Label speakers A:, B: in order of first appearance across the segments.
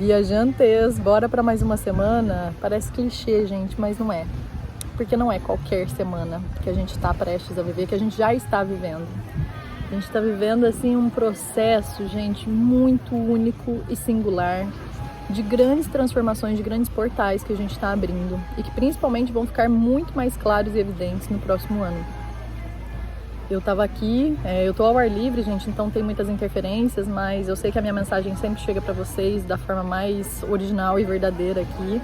A: Viajantes, bora para mais uma semana. Parece clichê, gente, mas não é. Porque não é qualquer semana que a gente está prestes a viver, que a gente já está vivendo. A gente está vivendo, assim, um processo, gente, muito único e singular, de grandes transformações, de grandes portais que a gente está abrindo e que principalmente vão ficar muito mais claros e evidentes no próximo ano. Eu estava aqui, eu tô ao ar livre, gente, então tem muitas interferências, mas eu sei que a minha mensagem sempre chega para vocês da forma mais original e verdadeira aqui.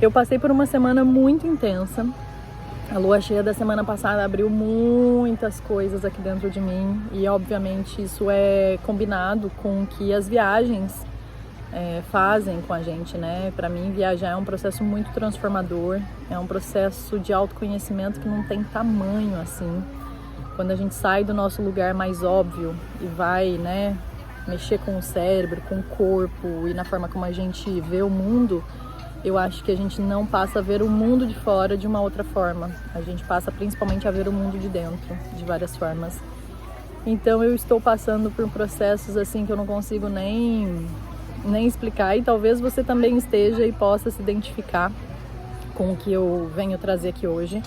A: Eu passei por uma semana muito intensa. A lua cheia da semana passada abriu muitas coisas aqui dentro de mim e, obviamente, isso é combinado com o que as viagens fazem com a gente, né? Para mim, viajar é um processo muito transformador, é um processo de autoconhecimento que não tem tamanho, assim. Quando a gente sai do nosso lugar mais óbvio e vai, né, mexer com o cérebro, com o corpo e na forma como a gente vê o mundo, eu acho que a gente não passa a ver o mundo de fora de uma outra forma. A gente passa principalmente a ver o mundo de dentro, de várias formas. Então eu estou passando por processos assim que eu não consigo nem explicar, e talvez você também esteja e possa se identificar com o que eu venho trazer aqui hoje.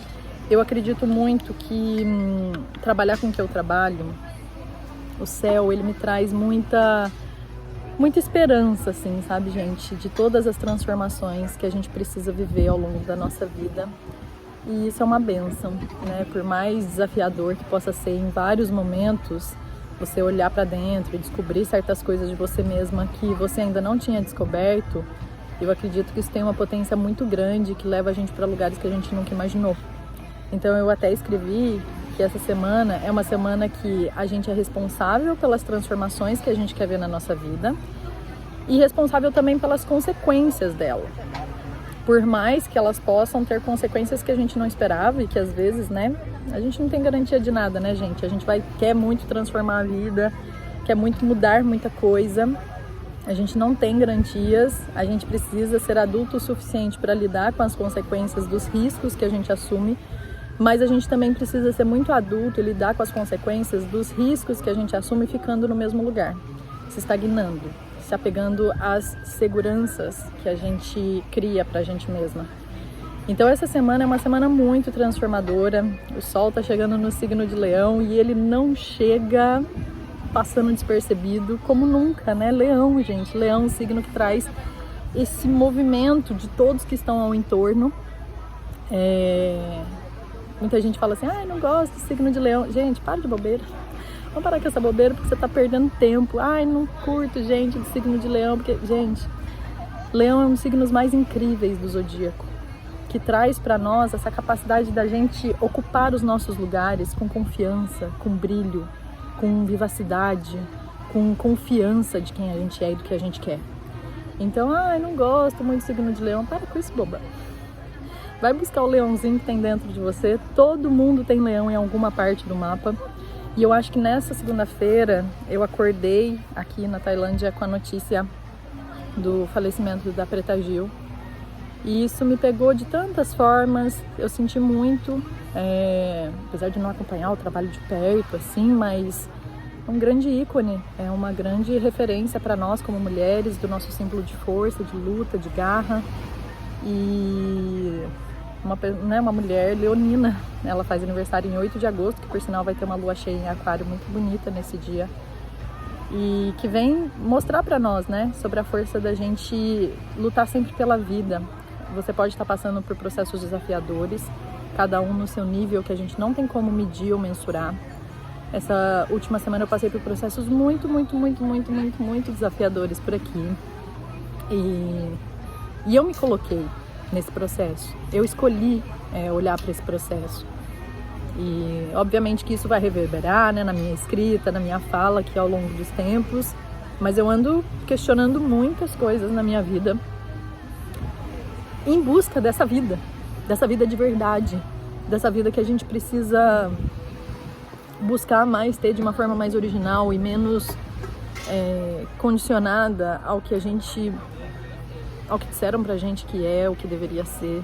A: Eu acredito muito que trabalhar com o que eu trabalho, o céu, ele me traz muita esperança, assim, sabe, gente? De todas as transformações que a gente precisa viver ao longo da nossa vida. E isso é uma bênção, né? Por mais desafiador que possa ser em vários momentos, você olhar para dentro e descobrir certas coisas de você mesma que você ainda não tinha descoberto, eu acredito que isso tem uma potência muito grande que leva a gente para lugares que a gente nunca imaginou. Então eu até escrevi que essa semana é uma semana que a gente é responsável pelas transformações que a gente quer ver na nossa vida e responsável também pelas consequências dela. Por mais que elas possam ter consequências que a gente não esperava e que às vezes, né, a gente não tem garantia de nada, né, gente? A gente quer muito transformar a vida, quer muito mudar muita coisa. A gente não tem garantias, a gente precisa ser adulto o suficiente para lidar com as consequências dos riscos que a gente assume. Mas a gente também precisa ser muito adulto e lidar com as consequências dos riscos que a gente assume ficando no mesmo lugar, se estagnando, se apegando às seguranças que a gente cria pra gente mesma. Então essa semana é uma semana muito transformadora. O sol tá chegando no signo de Leão e ele não chega passando despercebido como nunca, né? Leão, gente, Leão é um signo que traz esse movimento de todos que estão ao entorno. Muita gente fala assim, não gosto do signo de Leão. Gente, para de bobeira. Vamos parar com essa bobeira porque você tá perdendo tempo. Não curto, gente, do signo de Leão. Porque, gente, Leão é um dos signos mais incríveis do zodíaco, que traz pra nós essa capacidade da gente ocupar os nossos lugares com confiança, com brilho, com vivacidade, com confiança de quem a gente é e do que a gente quer. Então, não gosto muito do signo de Leão. Para com isso, boba. Vai buscar o leãozinho que tem dentro de você. Todo mundo tem leão em alguma parte do mapa. E eu acho que nessa segunda-feira eu acordei aqui na Tailândia com a notícia do falecimento da Preta Gil. E isso me pegou de tantas formas. Eu senti muito, apesar de não acompanhar o trabalho de perto, assim, mas é um grande ícone, é uma grande referência para nós como mulheres, do nosso símbolo de força, de luta, de garra. E uma mulher leonina, ela faz aniversário em 8 de agosto, que por sinal vai ter uma lua cheia em aquário muito bonita nesse dia, e que vem mostrar pra nós, né, sobre a força da gente lutar sempre pela vida. Você pode estar passando por processos desafiadores, cada um no seu nível, que a gente não tem como medir ou mensurar. Essa última semana eu passei por processos muito desafiadores por aqui, e eu me coloquei nesse processo. Eu escolhi olhar para esse processo. E obviamente que isso vai reverberar, né, na minha escrita, na minha fala aqui ao longo dos tempos. Mas eu ando questionando muitas coisas na minha vida em busca dessa vida de verdade, dessa vida que a gente precisa buscar mais ter de uma forma mais original e menos condicionada ao que disseram pra gente que é, o que deveria ser.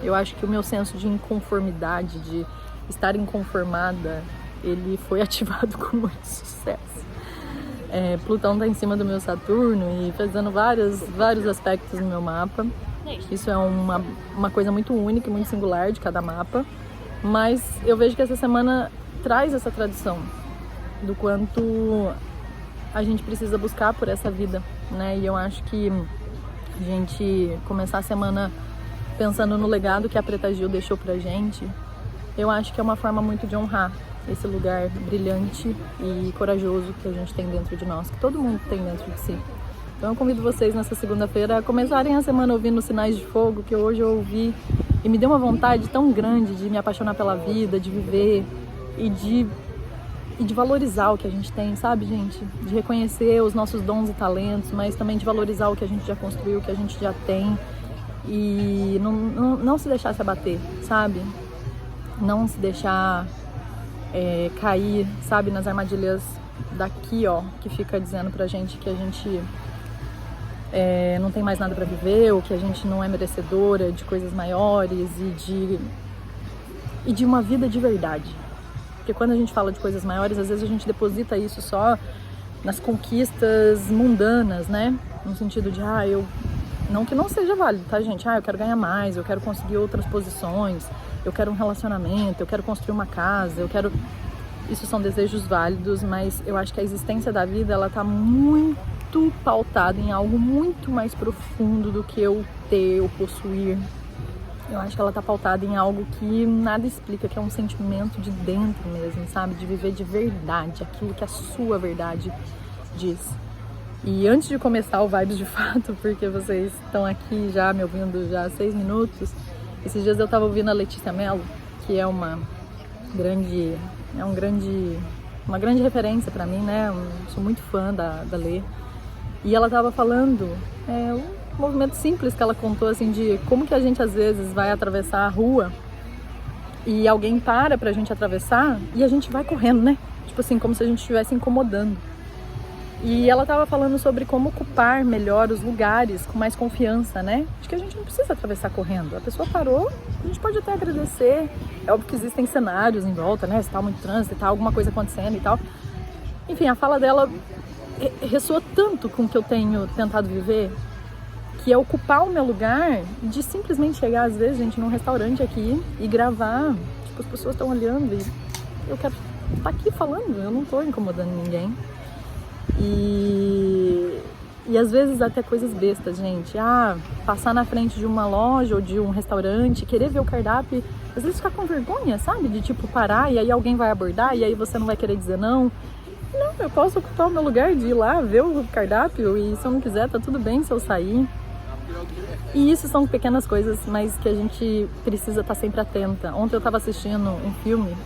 A: Eu acho que o meu senso de inconformidade, de estar inconformada, ele foi ativado com muito sucesso. Plutão tá em cima do meu Saturno e fazendo vários aspectos no meu mapa. Isso é uma coisa muito única e muito singular de cada mapa. Mas eu vejo que essa semana traz essa tradição do quanto a gente precisa buscar por essa vida, né? E eu acho que a gente começar a semana pensando no legado que a Preta Gil deixou pra gente, eu acho que é uma forma muito de honrar esse lugar brilhante e corajoso que a gente tem dentro de nós, que todo mundo tem dentro de si. Então eu convido vocês nessa segunda-feira a começarem a semana ouvindo Sinais de Fogo, que hoje eu ouvi e me deu uma vontade tão grande de me apaixonar pela vida, de viver e de valorizar o que a gente tem, sabe, gente? De reconhecer os nossos dons e talentos, mas também de valorizar o que a gente já construiu, o que a gente já tem e não se deixar se abater, sabe? Não se deixar cair, sabe, nas armadilhas daqui, ó, que fica dizendo pra gente que a gente não tem mais nada pra viver, ou que a gente não é merecedora de coisas maiores e de uma vida de verdade. Porque quando a gente fala de coisas maiores, às vezes a gente deposita isso só nas conquistas mundanas, né? No sentido de, não que não seja válido, tá, gente? Eu quero ganhar mais, eu quero conseguir outras posições, eu quero um relacionamento, eu quero construir uma casa, eu quero... Isso são desejos válidos, mas eu acho que a existência da vida, ela tá muito pautada em algo muito mais profundo do que eu ter ou possuir. Eu acho que ela tá pautada em algo que nada explica, que é um sentimento de dentro mesmo, sabe? De viver de verdade, aquilo que a sua verdade diz. E antes de começar o Vibes de Fato, porque vocês estão aqui já me ouvindo já há 6 minutos, esses dias eu tava ouvindo a Letícia Mello, que é uma grande referência pra mim, né? Eu sou muito fã da Lê. E ela tava falando um movimento simples que ela contou, assim, de como que a gente às vezes vai atravessar a rua e alguém para pra gente atravessar e a gente vai correndo, né? Tipo assim, como se a gente estivesse incomodando. E ela tava falando sobre como ocupar melhor os lugares com mais confiança, né? De que a gente não precisa atravessar correndo. A pessoa parou, a gente pode até agradecer. É óbvio que existem cenários em volta, né? Se tá muito trânsito e tal, alguma coisa acontecendo e tal. Enfim, a fala dela ressoa tanto com o que eu tenho tentado viver, que é ocupar o meu lugar de simplesmente chegar, às vezes, gente, num restaurante aqui e gravar. Tipo, as pessoas estão olhando e eu quero estar aqui falando, eu não tô incomodando ninguém. E às vezes até coisas bestas, gente. Passar na frente de uma loja ou de um restaurante, querer ver o cardápio, às vezes ficar com vergonha, sabe? De tipo parar e aí alguém vai abordar e aí você não vai querer dizer não. Não, eu posso ocupar o meu lugar de ir lá ver o cardápio e se eu não quiser, tá tudo bem se eu sair. E isso são pequenas coisas, mas que a gente precisa estar sempre atenta. Ontem eu estava assistindo um filme,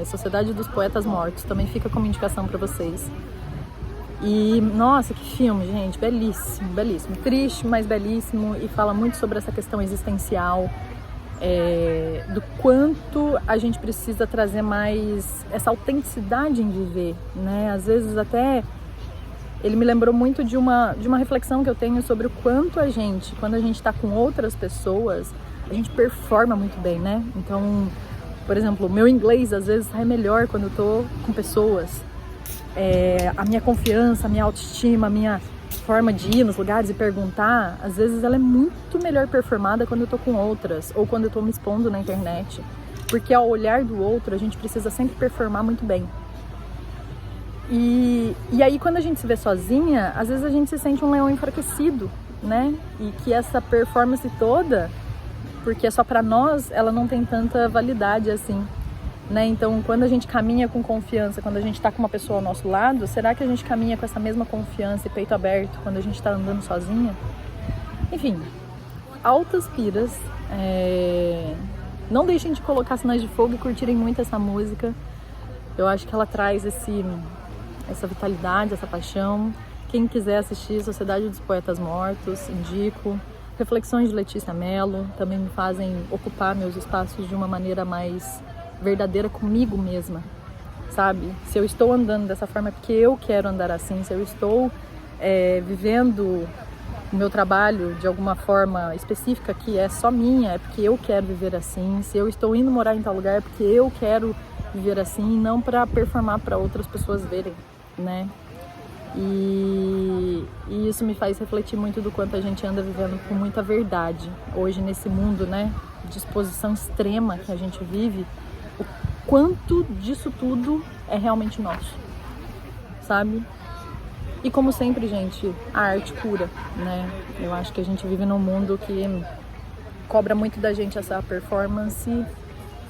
A: Sociedade dos Poetas Mortos, também fica como indicação para vocês. E, nossa, que filme, gente, belíssimo, belíssimo. Triste, mas belíssimo, e fala muito sobre essa questão existencial, do quanto a gente precisa trazer mais essa autenticidade em viver, né? Às vezes até ele me lembrou muito de uma reflexão que eu tenho sobre o quanto a gente, quando a gente está com outras pessoas, a gente performa muito bem, né? Então, por exemplo, o meu inglês às vezes sai melhor quando eu tô com pessoas. A minha confiança, a minha autoestima, a minha forma de ir nos lugares e perguntar, às vezes ela é muito melhor performada quando eu tô com outras ou quando eu tô me expondo na internet, porque ao olhar do outro a gente precisa sempre performar muito bem. E aí quando a gente se vê sozinha, às vezes a gente se sente um leão enfraquecido, né? E que essa performance toda, porque é só pra nós, ela não tem tanta validade assim, né? Então quando a gente caminha com confiança, quando a gente tá com uma pessoa ao nosso lado, será que a gente caminha com essa mesma confiança e peito aberto quando a gente tá andando sozinha? Enfim, altas piras. Não deixem de colocar Sinais de Fogo e curtirem muito essa música. Eu acho que ela traz essa vitalidade, essa paixão. Quem quiser assistir Sociedade dos Poetas Mortos, indico. Reflexões de Letícia Mello também me fazem ocupar meus espaços de uma maneira mais verdadeira comigo mesma, sabe? Se eu estou andando dessa forma é porque eu quero andar assim. Se eu estou vivendo o meu trabalho de alguma forma específica que é só minha, é porque eu quero viver assim. Se eu estou indo morar em tal lugar é porque eu quero viver assim, não para performar para outras pessoas verem, né? E isso me faz refletir muito do quanto a gente anda vivendo com muita verdade. Hoje nesse mundo, né, de exposição extrema que a gente vive, o quanto disso tudo é realmente nosso, sabe? E como sempre, gente, a arte cura, né? Eu acho que a gente vive num mundo que cobra muito da gente essa performance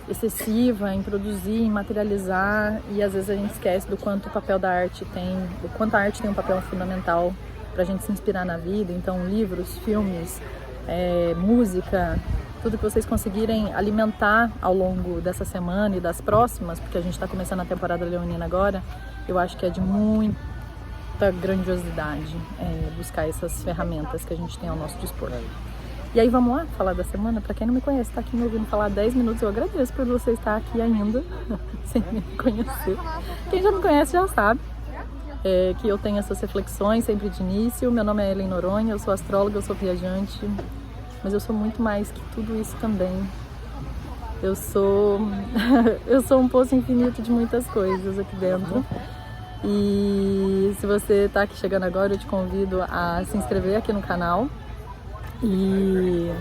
A: excessiva em produzir, em materializar, e às vezes a gente esquece do quanto o papel da arte tem, do quanto a arte tem um papel fundamental pra gente se inspirar na vida. Então, livros, filmes, música, tudo que vocês conseguirem alimentar ao longo dessa semana e das próximas, porque a gente está começando a temporada leonina agora, eu acho que é de muita grandiosidade buscar essas ferramentas que a gente tem ao nosso dispor. E aí vamos lá falar da semana? Pra quem não me conhece, tá aqui me ouvindo falar 10 minutos, eu agradeço por você estar aqui ainda, sem me conhecer. Quem já me conhece já sabe que eu tenho essas reflexões sempre de início. Meu nome é Ellen Noronha, eu sou astróloga, eu sou viajante, mas eu sou muito mais que tudo isso também. Eu sou um poço infinito de muitas coisas aqui dentro. E se você tá aqui chegando agora, eu te convido a se inscrever aqui no canal. E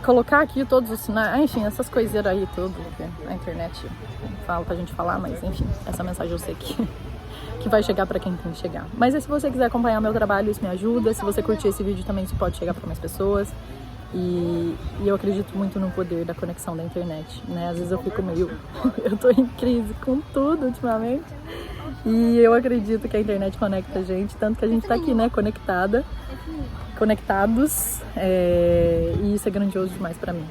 A: colocar aqui todos os sinais, enfim, essas coiseiras aí tudo, que a internet fala pra gente falar, mas enfim, essa mensagem eu sei que vai chegar pra quem tem que chegar. Mas se você quiser acompanhar meu trabalho, isso me ajuda. Se você curtir esse vídeo também, isso pode chegar pra mais pessoas. E eu acredito muito no poder da conexão da internet, né? Às vezes eu fico meio... eu tô em crise com tudo ultimamente. E eu acredito que a internet conecta a gente, tanto que a gente tá aqui, né, conectados, e isso é grandioso demais pra mim.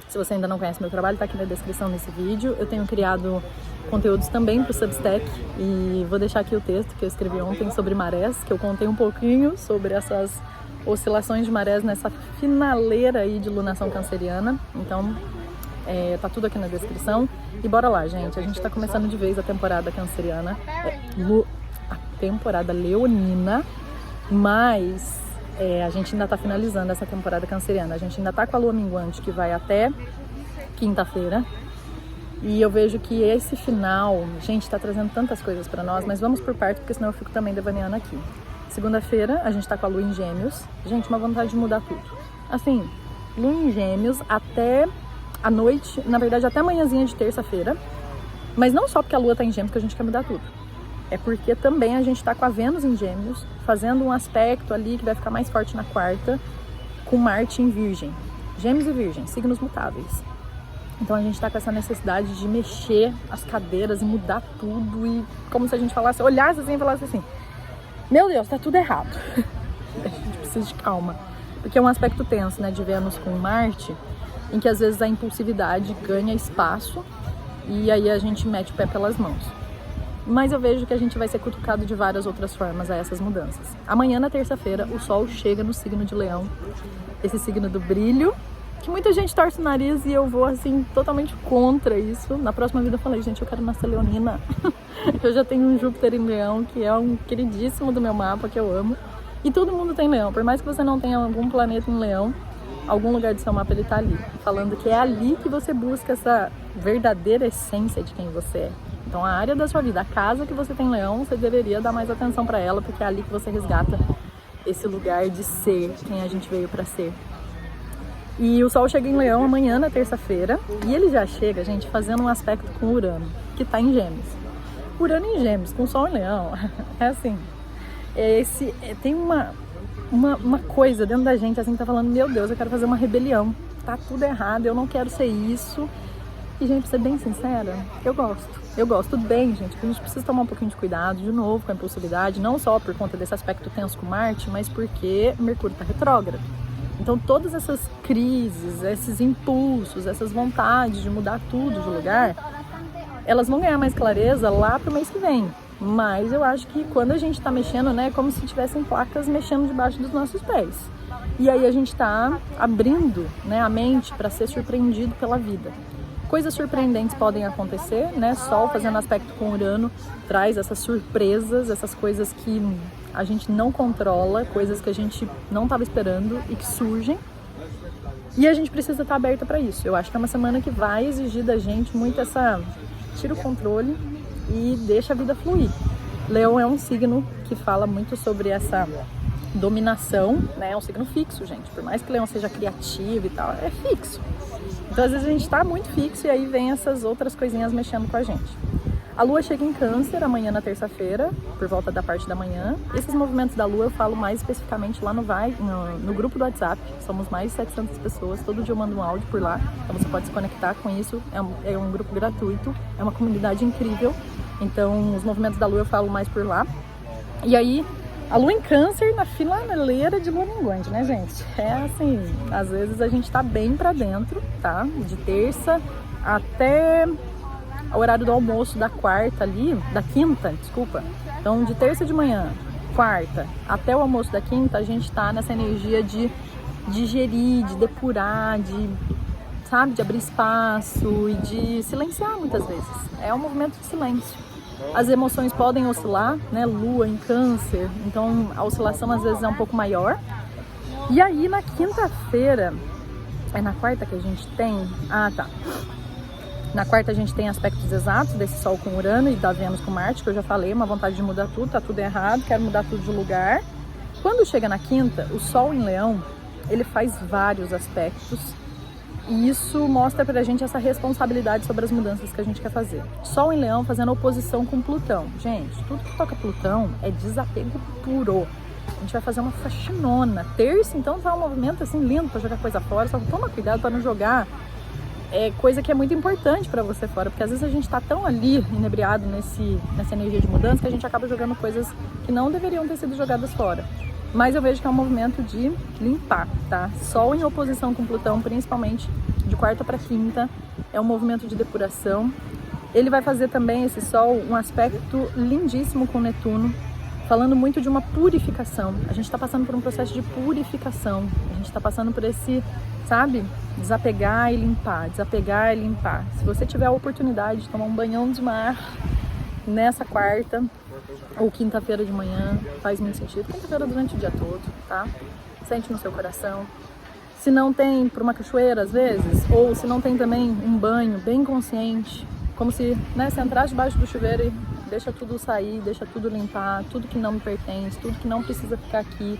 A: Se você ainda não conhece meu trabalho, tá aqui na descrição desse vídeo. Eu tenho criado conteúdos também pro Substack e vou deixar aqui o texto que eu escrevi ontem sobre marés, que eu contei um pouquinho sobre essas oscilações de marés nessa finaleira aí de lunação canceriana. Então, tá tudo aqui na descrição. E bora lá, gente. A gente tá começando de vez a temporada canceriana, a temporada leonina, mas a gente ainda tá finalizando essa temporada canceriana. A gente ainda tá com a lua minguante, que vai até quinta-feira. E eu vejo que esse final, gente, tá trazendo tantas coisas pra nós, mas vamos por parte, porque senão eu fico também devaneando aqui. Segunda-feira, a gente tá com a lua em Gêmeos. Gente, uma vontade de mudar tudo. Assim, lua em Gêmeos até à noite, na verdade até amanhãzinha de terça-feira, mas não só porque a lua tá em Gêmeos que a gente quer mudar tudo, é porque também a gente tá com a Vênus em Gêmeos, fazendo um aspecto ali que vai ficar mais forte na quarta, com Marte em Virgem. Gêmeos e Virgem, signos mutáveis. Então a gente tá com essa necessidade de mexer as cadeiras e mudar tudo, e como se a gente falasse, olhasse assim e falasse assim, meu Deus, tá tudo errado. A gente precisa de calma, porque é um aspecto tenso, né, de Vênus com Marte, em que às vezes a impulsividade ganha espaço e aí a gente mete o pé pelas mãos. Mas eu vejo que a gente vai ser cutucado de várias outras formas a essas mudanças. Amanhã, na terça-feira, o Sol chega no signo de Leão, esse signo do brilho, que muita gente torce o nariz e eu vou, assim, totalmente contra isso. Na próxima vida eu falei, gente, eu quero nascer leonina. Eu já tenho um Júpiter em Leão, que é um queridíssimo do meu mapa, que eu amo. E todo mundo tem Leão, por mais que você não tenha algum planeta em Leão, algum lugar do seu mapa ele tá ali, falando que é ali que você busca essa verdadeira essência de quem você é. Então a área da sua vida, a casa que você tem Leão, você deveria dar mais atenção pra ela, porque é ali que você resgata esse lugar de ser quem a gente veio pra ser. E o Sol chega em Leão amanhã, na terça-feira, e ele já chega, gente, fazendo um aspecto com Urano, que tá em Gêmeos. Urano em Gêmeos, com Sol em Leão, é assim, tem uma coisa dentro da gente, assim, que tá falando, meu Deus, eu quero fazer uma rebelião, tá tudo errado, eu não quero ser isso. E, gente, pra ser bem sincera, eu gosto, tudo bem, gente, a gente precisa tomar um pouquinho de cuidado, de novo, com a impulsividade, não só por conta desse aspecto tenso com Marte, mas porque Mercúrio tá retrógrado. Então, todas essas crises, esses impulsos, essas vontades de mudar tudo de lugar, elas vão ganhar mais clareza lá pro mês que vem. Mas eu acho que quando a gente tá mexendo, né, é como se tivessem placas mexendo debaixo dos nossos pés. E aí a gente tá abrindo, né, a mente para ser surpreendido pela vida. Coisas surpreendentes podem acontecer, né? Sol fazendo aspecto com Urano traz essas surpresas, essas coisas que a gente não controla, coisas que a gente não estava esperando e que surgem. E a gente precisa estar aberta para isso. Eu acho que é uma semana que vai exigir da gente muito essa... tira o controle e deixa a vida fluir. Leão é um signo que fala muito sobre essa dominação, né? É um signo fixo, gente. Por mais que Leão seja criativo e tal, é fixo. Então, às vezes a gente tá muito fixo e aí vem essas outras coisinhas mexendo com a gente. A Lua chega em Câncer amanhã na terça-feira, por volta da parte da manhã. Esses movimentos da Lua eu falo mais especificamente lá no grupo do WhatsApp. Somos mais de 700 pessoas, todo dia eu mando um áudio por lá. Então você pode se conectar com isso, é um grupo gratuito, é uma comunidade incrível. Então os movimentos da Lua eu falo mais por lá. E aí, a Lua em Câncer na finaleira de Lua minguante, né, gente? É assim, às vezes a gente tá bem pra dentro, tá? De terça até o horário do almoço da quarta ali, da quinta, desculpa. Então, de terça de manhã, quarta, até o almoço da quinta, a gente tá nessa energia de digerir, de depurar, sabe, de abrir espaço e de silenciar muitas vezes. É um movimento de silêncio. As emoções podem oscilar, né? Lua em Câncer, então a oscilação às vezes é um pouco maior. E aí, na quinta-feira, é na quarta que a gente tem... Ah, tá. Na quarta a gente tem aspectos exatos desse Sol com Urano e da Vênus com Marte, que eu já falei, uma vontade de mudar tudo, tá tudo errado, quero mudar tudo de lugar. Quando chega na quinta, o Sol em Leão, ele faz vários aspectos e isso mostra pra gente essa responsabilidade sobre as mudanças que a gente quer fazer. Sol em Leão fazendo oposição com Plutão. Gente, tudo que toca Plutão é desapego puro. A gente vai fazer uma faxinona. Terça, então, tá um movimento assim lindo pra jogar coisa fora, só toma cuidado pra não jogar coisa que é muito importante para você fora, porque às vezes a gente tá tão ali inebriado nessa energia de mudança que a gente acaba jogando coisas que não deveriam ter sido jogadas fora. Mas eu vejo que é um movimento de limpar, tá? Sol em oposição com Plutão, principalmente de quarta para quinta, é um movimento de depuração. Ele vai fazer também, esse Sol, um aspecto lindíssimo com Netuno, falando muito de uma purificação. A gente está passando por um processo de purificação, a gente está passando por esse, sabe, desapegar e limpar, desapegar e limpar. Se você tiver a oportunidade de tomar um banhão de mar nessa quarta ou quinta-feira de manhã, faz muito sentido. Quinta-feira durante o dia todo, tá? Sente no seu coração. Se não tem, por uma cachoeira às vezes, ou se não tem também um banho bem consciente, como se, né, você entrasse debaixo do chuveiro e deixa tudo sair, deixa tudo limpar, tudo que não me pertence, tudo que não precisa ficar aqui.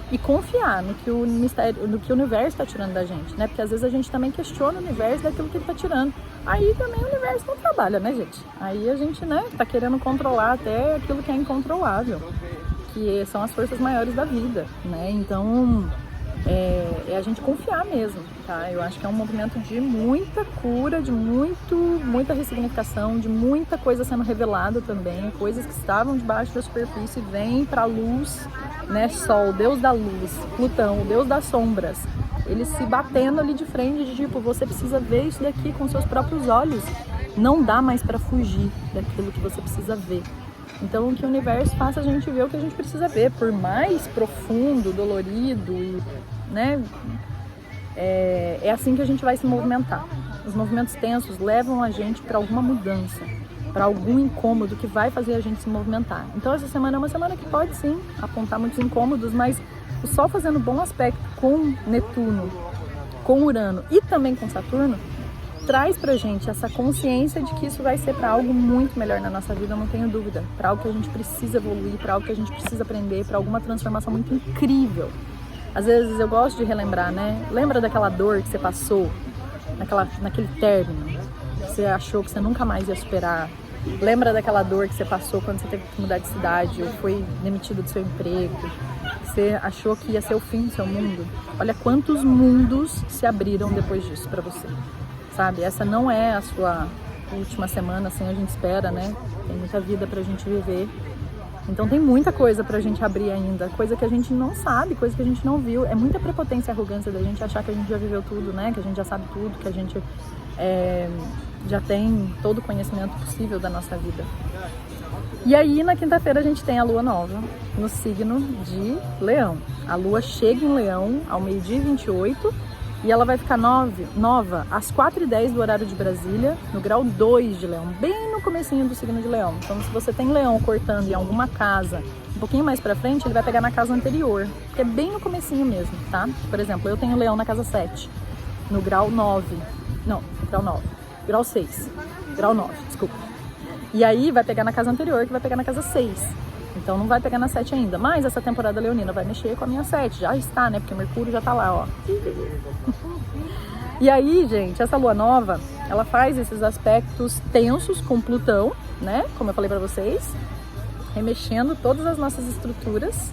A: E confiar no que o mistério, no que o universo está tirando da gente, né? Porque às vezes a gente também questiona o universo daquilo que ele está tirando. Aí também o universo não trabalha, né, gente? Aí a gente, né, tá querendo controlar até aquilo que é incontrolável, que são as forças maiores da vida, né? Então, é a gente confiar mesmo, tá? Eu acho que é um movimento de muita cura, de muita ressignificação, de muita coisa sendo revelada também, coisas que estavam debaixo da superfície vêm para a luz, né? Sol, Deus da luz, Plutão, o Deus das sombras, eles se batendo ali de frente, de tipo, você precisa ver isso daqui com seus próprios olhos, não dá mais para fugir daquilo que você precisa ver. Então, que o universo faça a gente ver o que a gente precisa ver, por mais profundo, dolorido, e, né? É assim que a gente vai se movimentar. Os movimentos tensos levam a gente para alguma mudança, para algum incômodo que vai fazer a gente se movimentar. Então, essa semana é uma semana que pode sim apontar muitos incômodos, mas o Sol fazendo bom aspecto com Netuno, com Urano e também com Saturno, traz pra gente essa consciência de que isso vai ser para algo muito melhor na nossa vida, eu não tenho dúvida. Para algo que a gente precisa evoluir, para algo que a gente precisa aprender, para alguma transformação muito incrível. Às vezes eu gosto de relembrar, né? Lembra daquela dor que você passou, naquele término, que você achou que você nunca mais ia superar? Lembra daquela dor que você passou quando você teve que mudar de cidade ou foi demitido do seu emprego? Você achou que ia ser o fim do seu mundo? Olha quantos mundos se abriram depois disso para você. Sabe, essa não é a sua última semana, assim a gente espera, né? Tem muita vida pra gente viver. Então tem muita coisa pra gente abrir ainda, coisa que a gente não sabe, coisa que a gente não viu. É muita prepotência e arrogância da gente achar que a gente já viveu tudo, né? Que a gente já sabe tudo, que a gente já tem todo o conhecimento possível da nossa vida. E aí, na quinta-feira, a gente tem a Lua nova no signo de Leão. A Lua chega em Leão ao 12h28, e ela vai ficar nova às 4h10 do horário de Brasília, no grau 2 de Leão, bem no comecinho do signo de Leão. Então, se você tem Leão cortando em alguma casa, um pouquinho mais pra frente, ele vai pegar na casa anterior, que é bem no comecinho mesmo, tá? Por exemplo, eu tenho Leão na casa 7, no grau 9. Não, grau 9. Grau 6. Grau 9, desculpa. E aí vai pegar na casa anterior, que vai pegar na casa 6. Então não vai pegar na 7 ainda. Mas essa temporada leonina vai mexer com a minha 7. Já está, né? Porque Mercúrio já tá lá, ó. E aí, gente, essa lua nova, ela faz esses aspectos tensos com Plutão, né? Como eu falei pra vocês. Remexendo todas as nossas estruturas.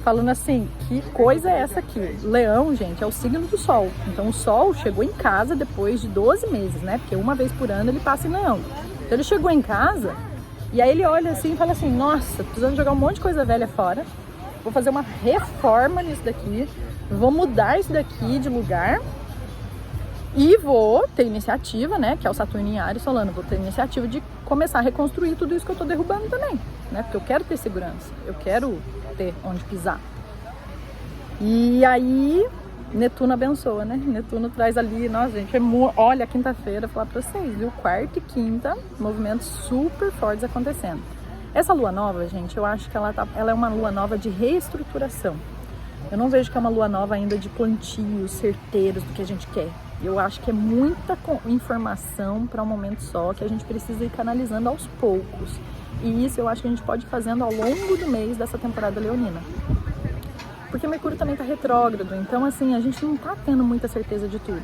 A: Falando assim, que coisa é essa aqui? Leão, gente, é o signo do Sol. Então o Sol chegou em casa depois de 12 meses, né? Porque uma vez por ano ele passa em Leão. Então ele chegou em casa e aí ele olha assim e fala assim, nossa, precisando jogar um monte de coisa velha fora. Vou fazer uma reforma nisso daqui. Vou mudar isso daqui de lugar. E vou ter iniciativa, né? Que é o Saturno em Áries falando, vou ter iniciativa de começar a reconstruir tudo isso que eu tô derrubando também, né? Porque eu quero ter segurança, eu quero ter onde pisar. E aí, Netuno abençoa, né? Netuno traz ali, nossa gente, olha, quinta-feira, falar pra vocês, viu? Quarta e quinta, movimentos super fortes acontecendo. Essa lua nova, gente, eu acho que ela é uma lua nova de reestruturação. Eu não vejo que é uma lua nova ainda de plantios certeiros do que a gente quer. Eu acho que é muita informação para um momento só, que a gente precisa ir canalizando aos poucos. E isso eu acho que a gente pode ir fazendo ao longo do mês dessa temporada leonina. Porque Mercúrio também está retrógrado, então assim, a gente não está tendo muita certeza de tudo.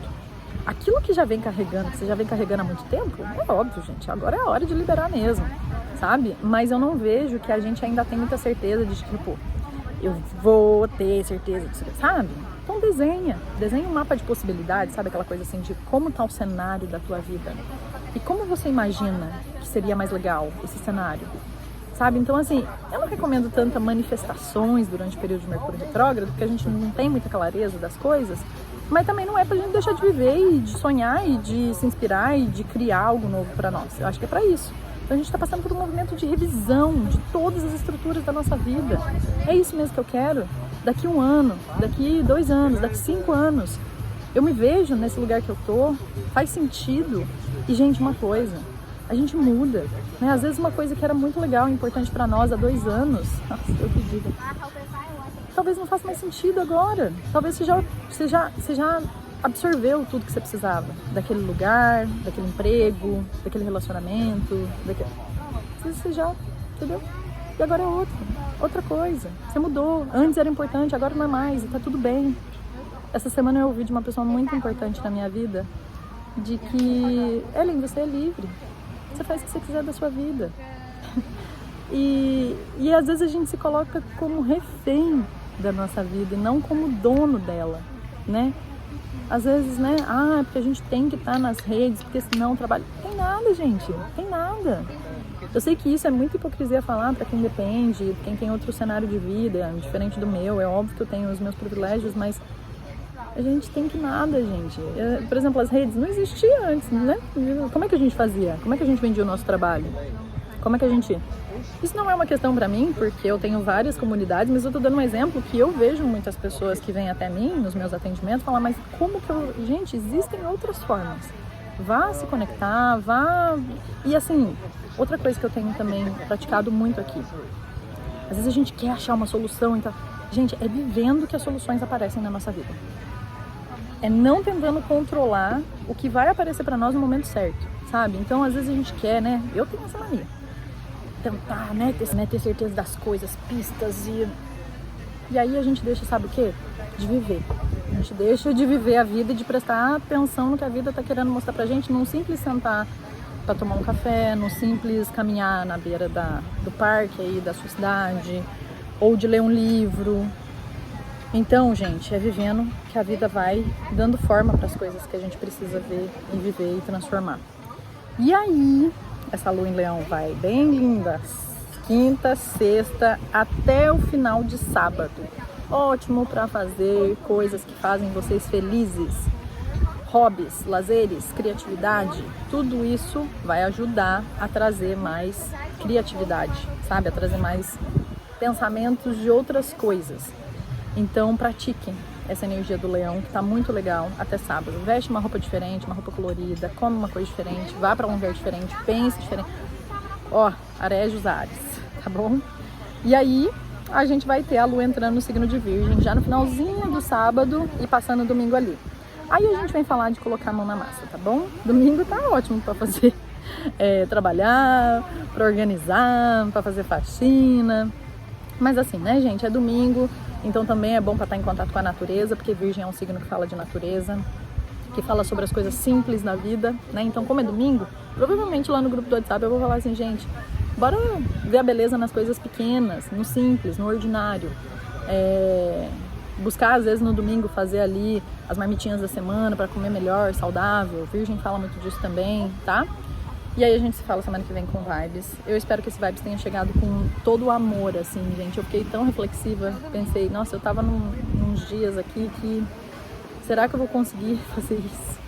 A: Aquilo que já vem carregando, que você já vem carregando há muito tempo, é óbvio, gente, agora é a hora de liberar mesmo, sabe? Mas eu não vejo que a gente ainda tem muita certeza de tipo, eu vou ter certeza disso, sabe? Então desenha um mapa de possibilidades, sabe? Aquela coisa assim de como tá o cenário da tua vida. E como você imagina que seria mais legal esse cenário, sabe? Então assim, eu não recomendo tanta manifestações durante o período de Mercúrio retrógrado, porque a gente não tem muita clareza das coisas, mas também não é pra gente deixar de viver e de sonhar e de se inspirar e de criar algo novo pra nós. Eu acho que é pra isso. Então a gente está passando por um movimento de revisão de todas as estruturas da nossa vida. É isso mesmo que eu quero. Daqui 1 ano, daqui 2 anos, daqui 5 anos. Eu me vejo nesse lugar que eu tô, faz sentido. E, gente, uma coisa, a gente muda. Né? Às vezes uma coisa que era muito legal e importante para nós há 2 anos, nossa, eu que digo, talvez não faça mais sentido agora. Talvez você já absorveu tudo que você precisava daquele lugar, daquele emprego, daquele relacionamento, você já, entendeu? E agora é outra coisa. Você mudou. Antes era importante, agora não é mais, e tá tudo bem. Essa semana eu ouvi de uma pessoa muito importante na minha vida, de que, Ellen, você é livre. Você faz o que você quiser da sua vida. E às vezes a gente se coloca como refém da nossa vida e não como dono dela, né? Às vezes, né? Porque a gente tem que estar nas redes, porque senão o trabalho... Tem nada, gente. Tem nada. Eu sei que isso é muita hipocrisia falar para quem depende, quem tem outro cenário de vida, diferente do meu. É óbvio que eu tenho os meus privilégios, mas a gente tem que nada, gente. Por exemplo, as redes não existiam antes, né? Como é que a gente fazia? Como é que a gente vendia o nosso trabalho? Como é que a gente... Isso não é uma questão para mim, porque eu tenho várias comunidades, mas eu tô dando um exemplo que eu vejo muitas pessoas que vêm até mim, nos meus atendimentos, falar, mas como que eu... Gente, existem outras formas. Vá se conectar, vá... E assim, outra coisa que eu tenho também praticado muito aqui. Às vezes a gente quer achar uma solução, então... Gente, é vivendo que as soluções aparecem na nossa vida. É não tentando controlar o que vai aparecer para nós no momento certo, sabe? Então, às vezes a gente quer, né? Eu tenho essa mania. Tentar, né, ter certeza das coisas, pistas e aí a gente deixa, sabe o quê? De viver. A gente deixa de viver a vida e de prestar atenção no que a vida tá querendo mostrar pra gente, num simples sentar para tomar um café, num simples caminhar na beira do parque aí da sua cidade, ou de ler um livro. Então, gente, é vivendo que a vida vai dando forma para as coisas que a gente precisa ver e viver e transformar. E aí, essa lua em Leão vai bem linda, quinta, sexta, até o final de sábado. Ótimo para fazer coisas que fazem vocês felizes. Hobbies, lazeres, criatividade, tudo isso vai ajudar a trazer mais criatividade, sabe? A trazer mais pensamentos de outras coisas. Então pratiquem essa energia do leão, que tá muito legal, até sábado. Veste uma roupa diferente, uma roupa colorida, come uma coisa diferente, vá para um lugar diferente, pense diferente. Arégios Ares, tá bom? E aí a gente vai ter a lua entrando no signo de Virgem, já no finalzinho do sábado e passando o domingo ali. Aí a gente vem falar de colocar a mão na massa, tá bom? Domingo tá ótimo pra fazer trabalhar, para organizar, para fazer faxina. Mas assim, né, gente, é domingo, então também é bom para estar em contato com a natureza, porque Virgem é um signo que fala de natureza, que fala sobre as coisas simples da vida, né? Então, como é domingo, provavelmente lá no grupo do WhatsApp eu vou falar assim, gente, bora ver a beleza nas coisas pequenas, no simples, no ordinário. Buscar, às vezes, no domingo, fazer ali as marmitinhas da semana para comer melhor, saudável. Virgem fala muito disso também, tá? E aí a gente se fala semana que vem com Vibes. Eu espero que esse Vibes tenha chegado com todo o amor, assim, gente. Eu fiquei tão reflexiva, pensei, nossa, eu tava nos dias aqui que... será que eu vou conseguir fazer isso?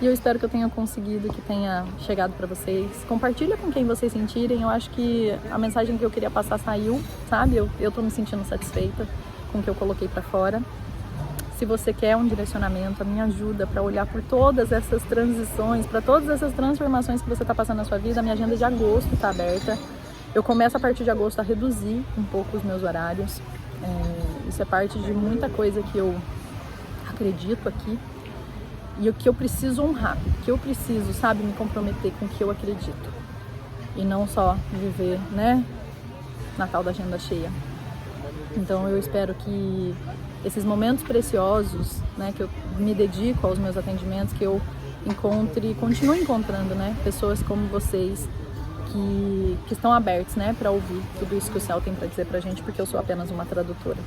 A: E eu espero que eu tenha conseguido, que tenha chegado pra vocês. Compartilha com quem vocês sentirem. Eu acho que a mensagem que eu queria passar saiu, sabe? Eu tô me sentindo satisfeita com o que eu coloquei pra fora. Se você quer um direcionamento, a minha ajuda para olhar por todas essas transições, para todas essas transformações que você está passando na sua vida, a minha agenda de agosto está aberta. Eu começo a partir de agosto a reduzir um pouco os meus horários. Isso é parte de muita coisa que eu acredito aqui e o que eu preciso honrar, que eu preciso, sabe, me comprometer com o que eu acredito e não só viver, né, na tal da agenda cheia. Então eu espero que esses momentos preciosos, né, que eu me dedico aos meus atendimentos, que eu continue encontrando, né, pessoas como vocês que estão abertos, né, para ouvir tudo isso que o céu tem para dizer pra gente, porque eu sou apenas uma tradutora.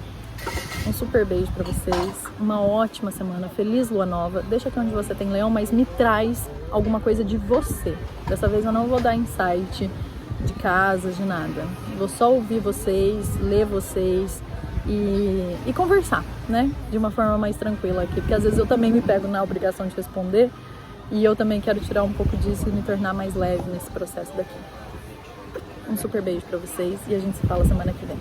A: Um super beijo para vocês, uma ótima semana, feliz lua nova. Deixa aqui onde você tem leão, mas me traz alguma coisa de você. Dessa vez eu não vou dar insight de casas, de nada. Vou só ouvir vocês, ler vocês e conversar, né? De uma forma mais tranquila aqui, porque às vezes eu também me pego na obrigação de responder e eu também quero tirar um pouco disso e me tornar mais leve nesse processo daqui. Um super beijo pra vocês e a gente se fala semana que vem.